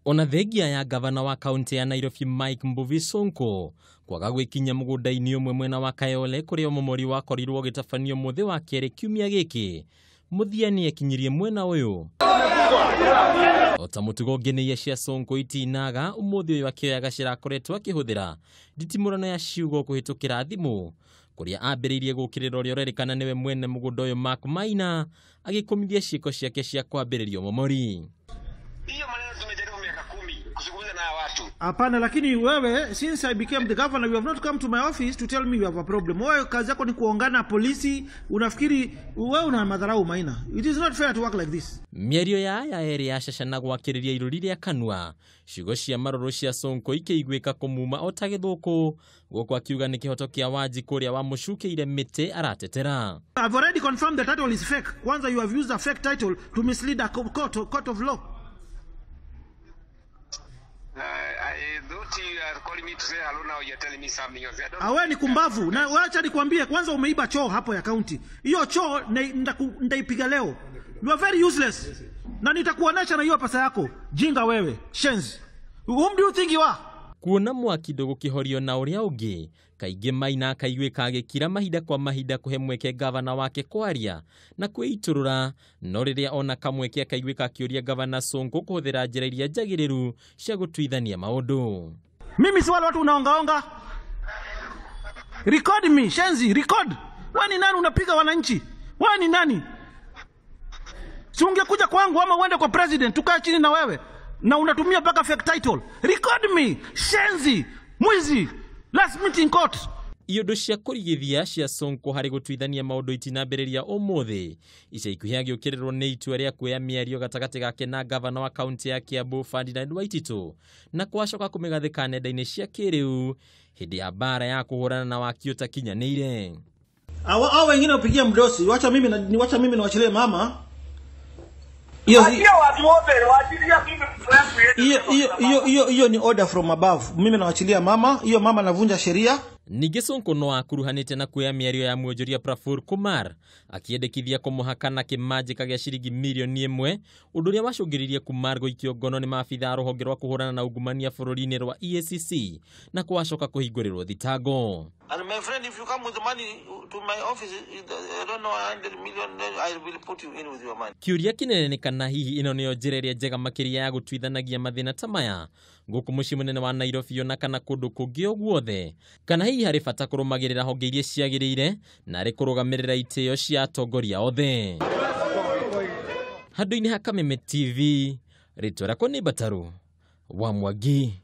Ona thengia ya Ngavana wa kaunti ya Nairobi Mike Sonko kwaga gwikinya mugunda-ini umwe mwena wa Kayole kuria omomori wakorirwo gitafanio muthi wa kere kiumia giki muthiani ekinyirie mwena uyu ota mutugo ngeneia cia Sonko itinaga umuthi uyu akioyaga cirakoretwo akihuthira nditimurano ya ciugo kuhitukira thimu kuria ambiriirie gukirira uria urerikana niwe mwene mugunda uyu Mark Maina agikomithia ciiko ciake cia kwambiriria omomori. Hapana, lakini wewe, since I became the governor, you have not come to my office to tell me you have a problem. Wewe kazi yako ni kuongana polisi, unafikiri wewe una madharau Maina. It is not fair to work like this. Miario ya eri ashashana gwakiriria iruri ria kanwa. Ciugo cia maroro cia Sonko ikeigwika kumuma otagithuku. Goko akiuga ni kihoto kia waji kuria wa mucukiire mite aratetera. I've already confirmed the title is fake. Kwanza you have used a fake title to mislead a court of law. I thought you are calling me to say hello, now you're telling me something else. Awe ni kumbavu. Na wacha nikwambie, kwanza umeiba choo hapo ya county. Hiyo choo ndaipiga leo. You are very useless. Na nitakuonesha na hiyo pesa yako. Jinga wewe. Shenzi. Whom do you think you are? Kuona mwakindo gukihorio na uria ungi kaingi Maina akaigwika agikira mahinda kwa mahinda kuhe mweke Ngavana wake kwaria na kwiiturura no riria ona kamweke akaigwika akiuria Ngavana Sonko kuhuthira njira iria njagiriru cia gutuithania maundu. Mimi si wale watu unaongaonga. Record me, Shenzi, record. Wewe ni nani unapiga wananchi? Wewe ni nani? Si ungekuja kwangu ama uende kwa president tukae chini na wewe na unatumia mpaka fake title. Record me, Shenzi, mwizi. Let's meet in court. Iondo cia kurigithia cia Sonko hari gutuithania maundu itinambiriria umuthi ica ikuhi agiukirirwo ni itua ria kuoya miario gatagati gake na Ngavana wa kaunti ya Kiambu Ferdinand Waititu na kwacoka kumigathika nenda-ini cia kiriu hindi ya bara ya kuhurana na waki utakinyanire. Hao wengine upigia mdosi, wacha mimi niwachilie mama. Hiyo ni order from above. Mimi nawachilia mama, hiyo mama navunja sheria. Ningi Sonko no akuruhanite na kuya miario ya muonjoria Prafur Kumar akiendekithia kumuhakana kimajika gya ciringi milioni 1 unduria wacungiririe Kumar goikio ngono ni maabitha ruhonge rwa kuhurana na ungumania bururi-ini rwa EACC na kwacoka kuhingurirwo thitango. And my friend, if you come with the money to my office, I don't know, 100 million, I will put you in with your money. Kiuria kinene ni kana hihi ino niyo njira iria njega makiria ya gutuithanagia mathina tamaya guku mucii munene wa Nairobi ona kana kundu kungi guothe kana hihi hari bata kurumagirira honge iria ciagirire na ari kurugamirira itio cia atongoria othe. Handu-ini ha Kameme TV, ritwa rakwa ni Bataru wa Mwangi.